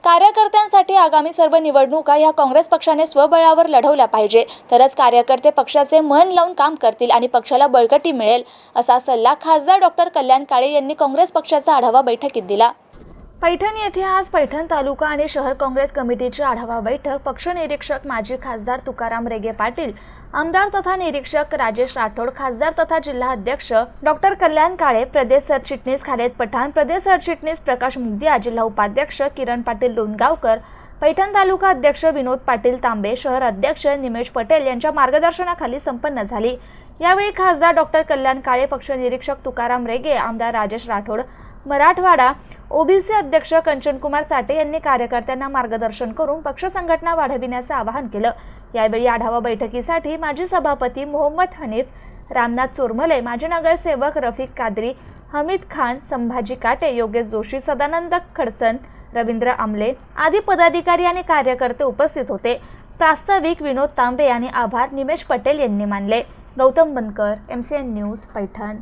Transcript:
कार्यकर्त्यांसाठी आगामी सर्व निवडणुका ह्या काँग्रेस पक्षाने स्वबळावर लढवल्या पाहिजे, तरच कार्यकर्ते पक्षाचे मन लावून काम करतील आणि पक्षाला बळकटी मिळेल, असा सल्ला खासदार डॉक्टर कल्याण काळे यांनी काँग्रेस पक्षाचा आढावा बैठकीत दिला। पैठण येथे आज पैठण तालुका आणि शहर काँग्रेस कमिटीची आढावा बैठक पक्ष निरीक्षक माजी खासदार तुकाराम रेगे पाटील, आमदार तथा निरीक्षक राजेश राठोड, खासदार तथा जिल्हा अध्यक्ष डॉक्टर कल्याण काळे, प्रदेश सरचिटणीस खालेद पठाण, प्रदेश सरचिटणीस प्रकाश मुगदिया, जिल्हा उपाध्यक्ष किरण पाटील लोणगावकर, पैठण तालुका अध्यक्ष विनोद पाटील तांबे, शहर अध्यक्ष निमेश पटेल यांच्या मार्गदर्शनाखाली संपन्न झाली। यावेळी खासदार डॉक्टर कल्याण काळे, पक्ष निरीक्षक तुकाराम रेगे, आमदार राजेश राठोड, मराठवाडा ओबीसी अध्यक्ष कंचनकुमार चाटे यांनी कार्यकर्त्यांना मार्गदर्शन करून पक्ष संघटना वाढविण्याचे आवाहन केलं। यावेळी आढावा बैठकीसाठी माजी सभापती मोहम्मद हनीफ, रामनाथ चोरमले, माजी नगरसेवक रफिक कादरी, हमीद खान, संभाजी काटे, योगेश जोशी, सदानंद खडसन, रवींद्र आमले आदी पदाधिकारी आणि कार्यकर्ते उपस्थित होते। प्रास्ताविक विनोद तांबे आणि आभार निमेश पटेल यांनी मानले। गौतम बनकर, MCN न्यूज, पैठण।